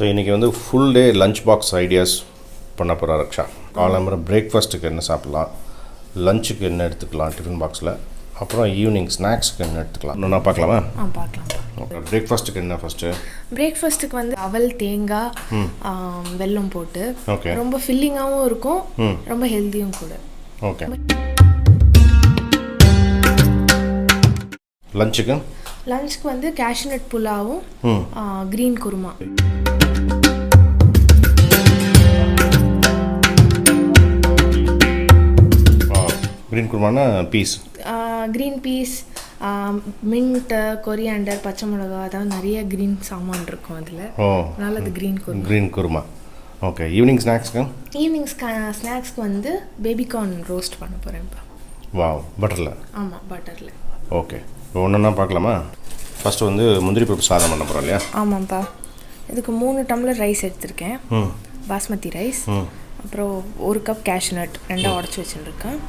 So இன்றைக்கி வந்து full day lunch box ideas பண்ண போகிறா ரக்ஷா. காலம்புற பிரேக்ஃபாஸ்ட்டுக்கு என்ன சாப்பிட்லாம், லஞ்சுக்கு என்ன எடுத்துக்கலாம் டிஃபன் பாக்ஸில், அப்புறம் ஈவினிங் ஸ்நாக்ஸுக்கு என்ன எடுத்துக்கலாம் இன்னும் நான் பார்க்கலாமா? பார்க்கலாம். ஓகே, பிரேக்ஃபாஸ்ட்டுக்கு என்ன ஃபஸ்ட்டு? பிரேக்ஃபாஸ்ட்டுக்கு வந்து அவல், தேங்காய், வெல்லம் போட்டு ஓகே, ரொம்ப ஃபில்லிங்காகவும் இருக்கும், ரொம்ப ஹெல்த்தியும் கூட. ஓகே. லஞ்சுக்கு வந்து கேஷ்நட் புலாவும் க்ரீன் குருமா. க்ரீன் குருமானா peas, green peas, mint, coriander, பச்சை மிளகா, அதாவது நிறைய க்ரீன் சாமான் இருக்கும் அதில். அதனால் அது க்ரீன் குருமா. ஓகே. ஈவினிங் ஸ்நாக்ஸ்க்கு வந்து பேபிகார்ன் ரோஸ்ட் பண்ண போகிறேன் இப்போ. வாவ், பட்டரில்? ஆமாம், பட்டரில். ஓகே, இப்போ ஒன்றா பார்க்கலாமா? ஃபஸ்ட்டு வந்து முந்திரி பருப்பு சாதம் பண்ண போகிறோம் இல்லையா? ஆமாம்ப்பா. இதுக்கு 3 டம்ளர் ரைஸ் எடுத்திருக்கேன், பாஸ்மதி ரைஸ். அப்புறம் 1 கப் கேஷ்நட் 2 உடச்சி வச்சுருக்கேன்.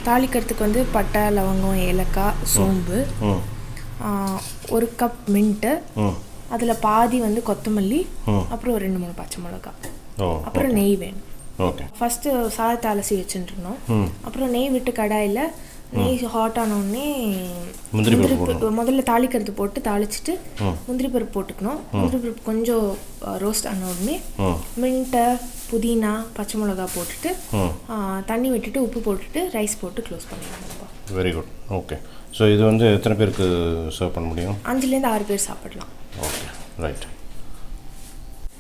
தாளிக்கிறதுக்கு வந்து பட்டை, லவங்கம், ஏலக்காய், சோம்பு, 1 கப் மின்ட்டு, அதில் பாதி வந்து கொத்தமல்லி, அப்புறம் 2-3 பச்சை மிளகா, அப்புறம் நெய் வேணும். ஓகே. ஃபஸ்ட்டு சாதத்தை அலசி வச்சுருந்தோம். அப்புறம் நெய் விட்டு கடாயில் நெய் ஹாட் ஆனோடனே முந்திரி பருப்பு முதல்ல தாளிக்கிறது போட்டு தாளிச்சிட்டு முந்திரி பருப்பு போட்டுக்கணும். முந்திரி பருப்பு கொஞ்சம் ரோஸ்ட் ஆன உடனே மின்ட்டை, புதினா, பச்சை மிளகா போட்டுட்டு தண்ணி விட்டுட்டு உப்பு போட்டுட்டு ரைஸ் போட்டு க்ளோஸ் பண்ணிடலாம். Very good. ஓகே. ஸோ இது வந்து எத்தனை பேருக்கு சர்வ் பண்ண முடியும்? 5லேருந்து 6 பேர் சாப்பிடலாம். Okay, right.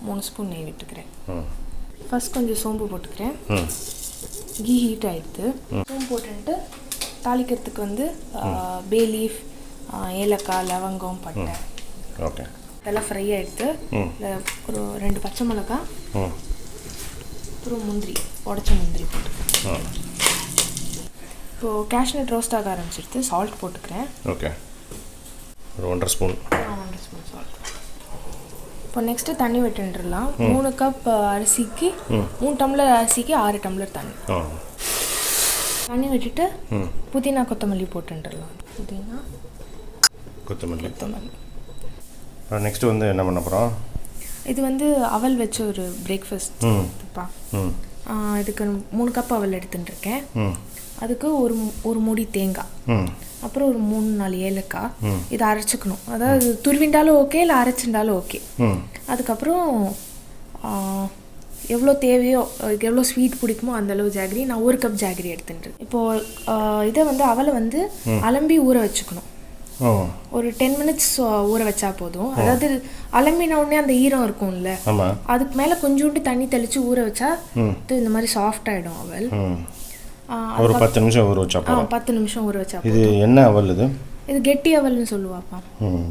3 ஸ்பூன் நெய் விட்டுக்கிறேன். ஃபஸ்ட் கொஞ்சம் சோம்பு போட்டுக்கிறேன். கீ ஹீட் ஆகிடுது. சோம்பு போட்டுட்டு தாளிக்கிறதுக்கு வந்து பே லீஃப், ஏலக்காய், லவங்கம், பட்டை, ஓகே, இதெல்லாம் ஃப்ரை ஆகிடுது. ஒரு 2 பச்சை மிளகா, அப்புறம் முந்திரி, உடச்ச முந்திரி போட்டுக்கிறேன். இப்போது கேஷ்நட் ரோஸ்ட் ஆக ஆரம்பிச்சிடுது. சால்ட் போட்டுக்கிறேன். ஓகே, ஒரு 1.5 ஸ்பூன். 1.5 spoon salt. இப்போ நெக்ஸ்ட்டு தண்ணி விட்டுடலாம். 3 கப் அரிசிக்கு 3 டம்ளர் அரிசிக்கு 6 டம்ளர் தண்ணி. தண்ணி விட்டுட்டு புதினா, கொத்தமல்லி போட்டுடலாம். புதினா, கொத்தமல்லி. நெக்ஸ்ட்டு வந்து என்ன பண்ண போகிறோம்? இது வந்து அவல் வச்ச ஒரு பிரேக்ஃபாஸ்ட்ப்பா. இதுக்கு 3 கப் அவல் எடுத்துட்டுருக்கேன். அதுக்கு ஒரு மூடி தேங்காய், அப்புறம் ஒரு 3-4 ஏலக்காய். இதை அரைச்சிக்கணும். அதாவது துருவிண்டாலும் ஓகே, இல்லை அரைச்சிண்டாலும் ஓகே. அதுக்கப்புறம் எவ்வளோ தேவையோ, எவ்வளோ ஸ்வீட் பிடிக்குமோ அந்தளவு ஜாகரி. நான் 1 கப் ஜாகரி எடுத்துட்டுருக்கேன். இப்போது இதை வந்து அவலை வந்து அலம்பி ஊற வச்சுக்கணும். ஒரு 10 மினிட்ஸ் ஊற வச்சா போதும். அதாவது அலம்பின உடனே அந்த ஈரம் இருக்கும்ல, அதுக்கு மேலே கொஞ்சோண்டு தண்ணி தெளித்து ஊற வச்சா இந்த மாதிரி சாஃப்ட் ஆகிடும் அவல். ஒரு 10 நிமிஷம் ஊற வச்சா? 10 நிமிஷம் ஊற வச்சா. இது என்ன அவல்? இது கெட்டி அவல்னு சொல்லுவாப்பா.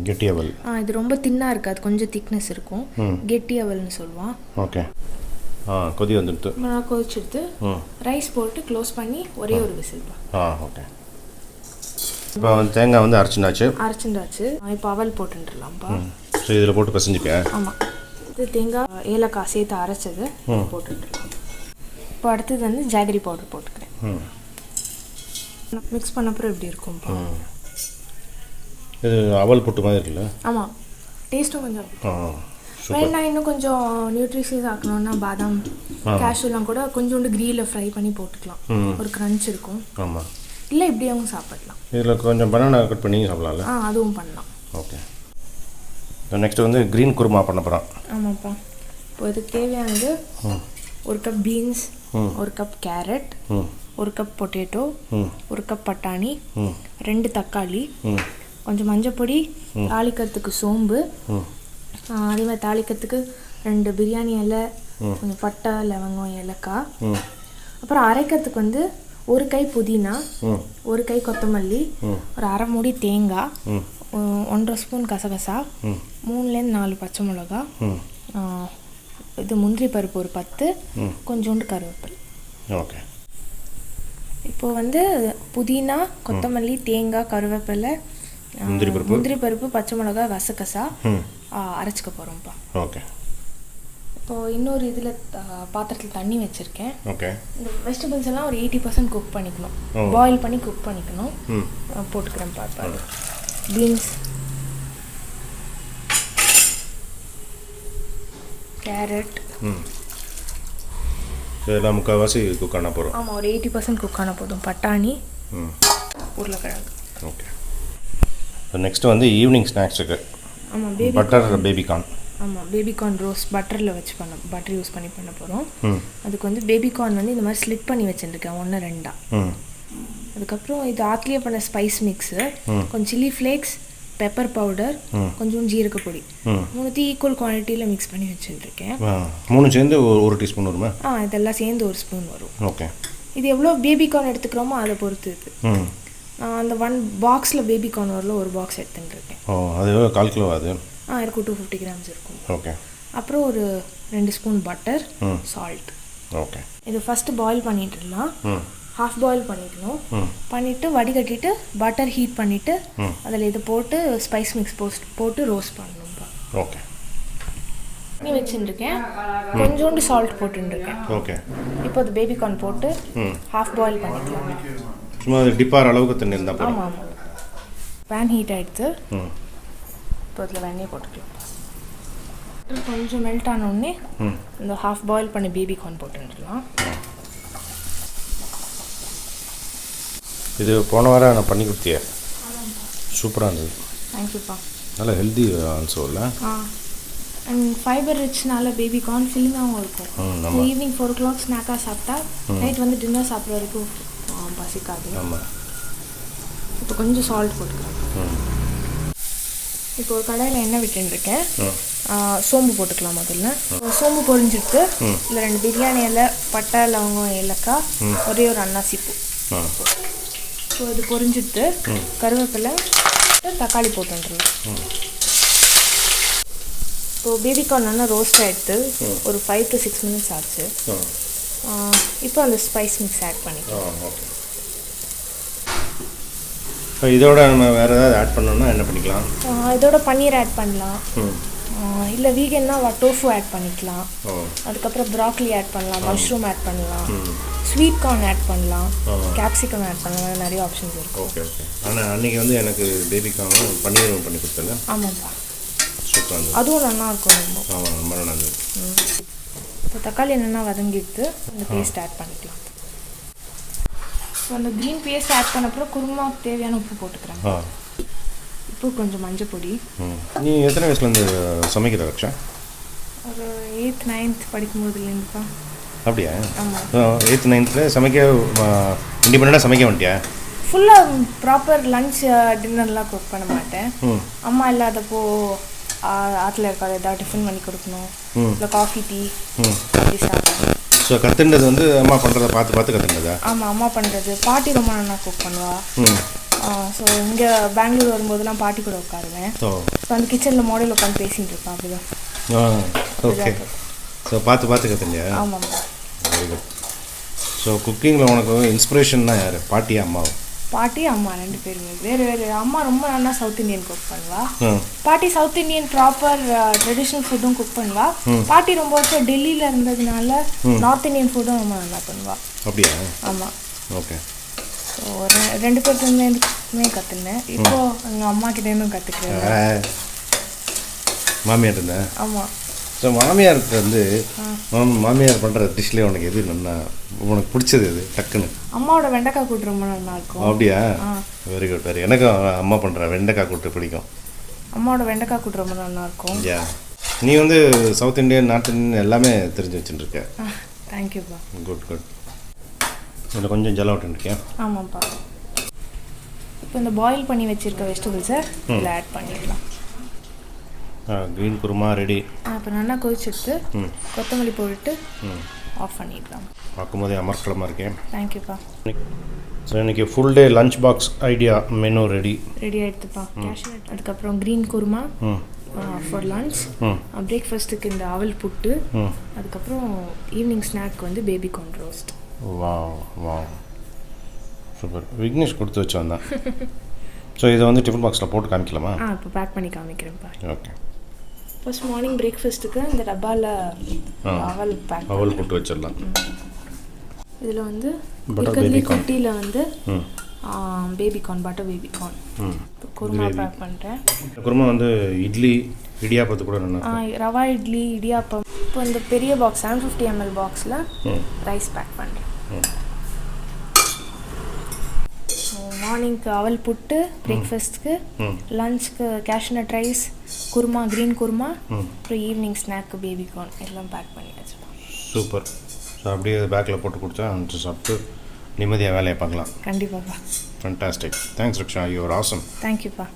கெட்டி அவல். இது ரொம்ப தின்னாக இருக்காது, கொஞ்சம் திக்னஸ் இருக்கும். கெட்டி அவல்னு சொல்லுவான். ஓகே. கொதி வந்துடுது. கொதிச்சுடுது. ரைஸ் போட்டு க்ளோஸ் பண்ணி ஒரே ஒரு விசில்ப்பா. ஓகே. இப்போ தேங்காய் வந்து அரைச்சிண்டாச்சு. இப்போ அவல் போட்டுடலாம்ப்பா. ஸோ இதில் போட்டு பசஞ்சிக்க. ஆமாம், இது தேங்காய், ஏலக்காய் சேர்த்து அரைச்சது போட்டுடலாம். இப்போ அடுத்தது வந்து ஜாகரி பவுடர் போட்டுக்கிறேன். மிக்ஸ் பண்ணப்புறம் எப்படி இருக்கும்ப்பா? இது அவல் போட்டு மாதிரி இருக்குல்ல? ஆமாம், டேஸ்ட்டும் கொஞ்சம் வேணா இன்னும் கொஞ்சம் நியூட்ரிஷியஸ் ஆக்கணும்னா பாதாம், கேஷ்யூலாம் கூட கொஞ்சோண்டு கிரீல ஃப்ரை பண்ணி போட்டுக்கலாம். ஒரு க்ரன்ச் இருக்கும். ஆமாம், இல்லை இப்படியாவும் சாப்பிடலாம். இதில் கொஞ்சம் பனானா கட் பண்ணி சாப்பிடலாம்ல? அதுவும் பண்ணலாம். ஓகே. நெக்ஸ்ட் வந்து க்ரீன் குருமா பண்ண போகிறோம். ஆமாப்பா. இப்போ இதுக்கு தேவையானது 1 cup beans, 1 cup carrot, 1 cup potato, 1 cup பட்டாணி, 2 தக்காளி, கொஞ்சம் மஞ்சப்பொடி, தாளிக்கிறதுக்கு சோம்பு, அதே மாதிரி தாளிக்கிறதுக்கு 2 பிரியாணி இலை, கொஞ்சம் பட்டை, லவங்கம், ஏலக்காய். அப்புறம் அரைக்கிறதுக்கு வந்து 1 கை புதினா, 1 கை கொத்தமல்லி, ஒரு அரை மூடி தேங்காய், 1.5 ஸ்பூன் கசகசா, 3லேருந்து 4 பச்சை மிளகா, இது முந்திரி பருப்பு ஒரு 10, கொஞ்சோண்டு கருவேப்பிலை. ஓகே. இப்போ வந்து புதினா, கொத்தமல்லி, தேங்காய், கருவேப்பிலை, முந்திரி பருப்பு, பச்சை மிளகா, கசகசா அரைச்சிக்க போகிறோம்ப்பா. ஓகே. இப்போது இன்னொரு இதில் பாத்திரத்தில் தண்ணி வச்சுருக்கேன். ஓகே. இந்த வெஜிடபிள்ஸ் எல்லாம் ஒரு 80% குக் பண்ணிக்கணும், பாயில் பண்ணி குக் பண்ணிக்கணும். போட்டுக்கிறேன் பாப்பா. Beans, carrot. இதெல்லாம் முக்கால்வாசி குக் பண்ண போகிறோம். ஆமாம், ஒரு 80% குக் ஆன போதும். பட்டாணி, உருளைக்கிழங்கு. ஓகே. நெக்ஸ்ட்டு வந்து ஈவினிங் ஸ்நாக்ஸுக்கு ஆமாம், பட்டர் பேபிகார்ன். ஆமாம், பேபிகார்ன் ரோஸ்ட் பட்டரில் வச்சு பட்டர் யூஸ் பண்ணி பண்ண போகிறோம். அதுக்கு வந்து பேபிகார்ன் வந்து இந்த மாதிரி ஸ்லிட் பண்ணி வச்சுருக்கேன் 1 2. அதுக்கப்புறம் இது ஆட்லேயே பண்ண ஸ்பைஸ் மிக்ஸு, கொஞ்சம் சில்லி ஃப்ளேக்ஸ், பெப்பர் பவுடர், கொஞ்சம் ஜீரக பொடி, 3 ஈக்குவல் குவான்டிட்டியில் மிக்ஸ் பண்ணி வச்சுருக்கேன். 3 சேர்ந்து 1 டீஸ்பூன் வருமா? இதெல்லாம் சேர்ந்து 1 ஸ்பூன் வரும். ஓகே. இது எவ்வளோ பேபிகார்ன் எடுத்துக்கிறோமோ அதை பொறுத்து இருக்குது. நான் அந்த 1 பாக்ஸில் பேபிகார்ன் வரல 1 பாக்ஸ் எடுத்துட்டுருக்கேன். அது எவ்வளோ 1/4 கிலோ அது? இருக்கும், 250 கிராம்ஸ் இருக்கும். ஓகே. அப்புறம் ஒரு 2 ஸ்பூன் பட்டர், சால்ட். ஓகே. இது ஃபஸ்ட்டு பாயில் பண்ணிட்டுலாம் ஹாஃப் பாயில் பண்ணிக்கணும். பண்ணிவிட்டு வடிகட்டிட்டு பட்டர் ஹீட் பண்ணிவிட்டு அதில் இதை போட்டு ஸ்பைஸ் மிக்ஸ் போட்டு ரோஸ்ட் பண்ணணும்ப்பா. ஓகே. பண்ணி வச்சுருக்கேன், கொஞ்சோண்டு சால்ட் போட்டுருக்கேன். ஓகே. இப்போ அது பேபிகார்ன் போட்டு ஹாஃப் பாயில் பண்ணிக்கலாம். சும்மா அது டிப்பார் அளவுக்கு தண்ணி இருந்தால் போதும். ஆமாம். பேன் ஹீட் ஆகிடுது. இப்போ அதில் வெண்ணெய் போட்டுக்கலாம். கொஞ்சம் மெல்ட் ஆனோடனே இந்த ஹாஃப் பாயில் பண்ணி பேபிகார்ன் போட்டுடலாம். இது போன வாரம் நான் பண்ணி கொடுத்தியே, சூப்பராக இருந்தது. தேங்க்யூப்பா. நல்லா ஹெல்தி ஆல்சோ இல்லை? அண்ட் ஃபைபர் ரிச்னால பேபிகார்ன் ஃபில்லிங்காகவும் இருக்கும். ஈவினிங் 4 o'clock ஸ்நாக்காக சாப்பிட்டா நைட் வந்து டின்னர் சாப்பிட்ற வரைக்கும் பசிக்காது. ஆமாம். இப்போ கொஞ்சம் சால்ட் போட்டுக்கலாம். இப்போ ஒரு கடாயில் எண்ணெய் விட்டுருக்கேன். சோம்பு போட்டுக்கலாம். முதல்ல சோம்பு பொரிஞ்சிட்டு இல்லை 2 பிரியாணி இலை, பட்டை, லவங்கம், ஏலக்காய், ஒரே ஒரு அன்னாசி பூ. ஸோ இது பொரிஞ்சிட்டு கருவேப்பிலை, தக்காளி போட்டுருலாம். இப்போது பேபிகார்ன் நல்லா ரோஸ்ட் ஆகிடுது. ஒரு 5 to 6 minutes ஆச்சு. இப்போ அந்த ஸ்பைஸ் மிக்ஸ் ஆட் பண்ணிக்கலாம். இதோட நம்ம வேறு ஏதாவது ஆட் பண்ணோம்னா என்ன பண்ணிக்கலாம்? இதோட பன்னீர் ஆட் பண்ணலாம். இல்லை வீகன்னா டோஃபு ஆட் பண்ணிக்கலாம். அதுக்கப்புறம் ப்ராக்லி ஆட் பண்ணலாம், மஷ்ரூம் ஆட் பண்ணலாம், ஸ்வீட் கார்ன் ஆட் பண்ணலாம், கேப்சிகம் ஆட் பண்ணலாம். நிறைய ஆப்ஷன்ஸ் இருக்குது. ஓகே. ஓகே. ஆனால் அன்றைக்கி வந்து எனக்கு பேபிகார்னும் பன்னீரும் பண்ணி கொடுத்தல. ஆமாம்ப்பா, சூப்பராக இருந்தது. அதுவும் நல்லா இருக்கும். ஆமாம், ரொம்ப நல்லா இருந்தது. இப்போ தக்காளி என்னென்னா வதங்கிட்டு அந்த பேஸ்ட் ஆட் பண்ணிக்கலாம். ஸோ அந்த க்ரீன் பேஸ்ட் ஆட் பண்ணப்பறம் குருமாவுக்கு தேவையான உப்பு போட்டுக்கிறேன். உப்பு, கொஞ்சம் மஞ்சள் பொடி. நீ எத்தனை வயசுலேருந்து சமைக்கிற ரக்ஷா? ஒரு 8th 9th படிக்கும்போதுலேருந்துப்பா. அப்படியா? ஆமாம். 8th 9th சமைக்க இண்டிபெண்டாக சமைக்க வந்துட்டியா? ஃபுல்லாக ப்ராப்பர் லன்ச் டின்னர்லாம் குக் பண்ண மாட்டேன். அம்மா இல்லாதப்போ ஆற்றுல இருக்காது, ஏதாவது டிஃபன் பண்ணி கொடுக்கணும், இல்லை காஃபி டீ அப்படி சாப்பிடுவேன். ஸோ கற்றுண்டது வந்து அம்மா பண்ணுறதை பார்த்து பார்த்து கற்றுண்டதா? ஆமாம், அம்மா பண்ணுறது. பாட்டி ரொம்ப நல்லா குக் பண்ணுவா. ஸோ இங்கே பெங்களூர் வரும்போதெல்லாம் பாட்டி கூட உட்காருவேன். ஸோ அந்த கிச்சனில் மாடல் உட்காந்து பேசிகிட்டு இருப்பேன். அப்படிதான். ஓகே. ஸோ பார்த்து பார்த்து கற்றுண்டியா? ஆமாம். Very good. ஸோ குக்கிங்கில் உனக்கு இன்ஸ்பிரேஷன்னா யார், பாட்டியா அம்மாவும்? பாட்டி, அம்மா 2 பேருமே வேறு வேறு. அம்மா ரொம்ப நல்லா சவுத் இந்தியன் குக் பண்ணுவா. பாட்டி சவுத் இந்தியன் ப்ராப்பர் ட்ரெடிஷ்னல் ஃபுட்டும் குக் பண்ணுவா. பாட்டி ரொம்ப வருஷம் டெல்லியில் இருந்ததுனால நார்த் இந்தியன் ஃபுட்டும் ரொம்ப நல்லா பண்ணுவா. அப்படியா? ஆமாம். ஓகே. ஸோ 2 பேர்த்துமே கற்றுனேன். இப்போது எங்கள் அம்மா கிட்டேருந்தும் கற்றுக்கிறேன். மாமியார் இருந்தேன். ஆமாம். ஸோ மாமியாருக்கு வந்து மாமியார் பண்ணுற டிஷ்லேயே உனக்கு எது நல்லா உனக்கு பிடிச்சது எது டக்குன்னு? அம்மாவோட வெண்டைக்காய் கூட்டு ரொம்ப நல்லா இருக்கும். அப்படியா? Very good. வெரி. எனக்கும் அம்மா பண்ணுற வெண்டைக்காய் கூட்டு பிடிக்கும். அம்மாவோட வெண்டைக்காய் கூட்டு ரொம்ப நல்லா இருக்கும். யா, நீ வந்து சவுத் இந்தியன், நார்த் இந்தியன் எல்லாமே தெரிஞ்சு வச்சுட்டுருக்க. தேங்க்யூப்பா. Good good. இதில் கொஞ்சம் ஜலம் விட்டுருக்கேன். ஆமாம்ப்பா. இப்போ இந்த பாயில் பண்ணி வச்சுருக்க வெஜிடபிள்ஸை இதில் ஆட் பண்ணிக்கலாம். Green kurma ready. இப்போ நல்லா கொதிச்சுட்டு கொத்தமல்லி போட்டு ஆஃப் பண்ணிடலாம். பார்க்கும்போதே அமர்க்கலமாக இருக்கேன். தேங்க்யூப்பா. ஸோ இன்றைக்கி full day lunch box idea menu ready ஆகிடுதுப்பா. அதுக்கப்புறம் க்ரீன் குருமா ஃபார் லஞ்ச், பிரேக்ஃபாஸ்ட்டுக்கு இந்த அவல் புட்டு, அதுக்கப்புறம் ஈவினிங் ஸ்நாக் வந்து பேபிகார்ன் ரோஸ்ட். வா சூப்பர். விக்னேஷ் கொடுத்து வச்சோம் தான். ஸோ இதை வந்து டிஃபன் பாக்ஸில் போட்டு காமிக்கலாமா? இப்போ பேக் பண்ணி காமிக்கிறேன்ப்பா. ஓகே. ஃபர்ஸ்ட் மார்னிங் பிரேக்ஃபாஸ்ட்டுக்கு இந்த டப்பாவில் அவல் போட்டு வச்சிடலாம். இதில் வந்து இருக்கிறதுலே குட்டியில் வந்து baby corn, butter baby corn. Kurma pack பண்ணுறேன். குருமா வந்து இட்லி இடியாப்பத்து கூட நல்லா ரவா இட்லி, இடியாப்பம், இப்போ இந்த பெரிய பாக்ஸ் 750 ml பாக்ஸில் ரைஸ் பேக் பண்ணுறேன். மார்னிங்க்கு அவல் புட்டு, பிரேக்ஃபாஸ்ட்டுக்கு, லஞ்சுக்கு cashew nut rice, kurma, green kurma, அப்புறம் ஈவினிங் ஸ்நாக்கு பேபி கார்ன் எல்லாம் பேக் பண்ணி வச்சுருக்கோம். சூப்பர். ஸோ அப்படியே பேக்கில் போட்டு கொடுத்தா அனுப்பிச்சு சாப்பிட்டு நிம்மதியாக வேலையை பார்க்கலாம். கண்டிப்பாப்பா. Fantastic. Thanks Riksha, you are awesome. தேங்க்யூப்பா.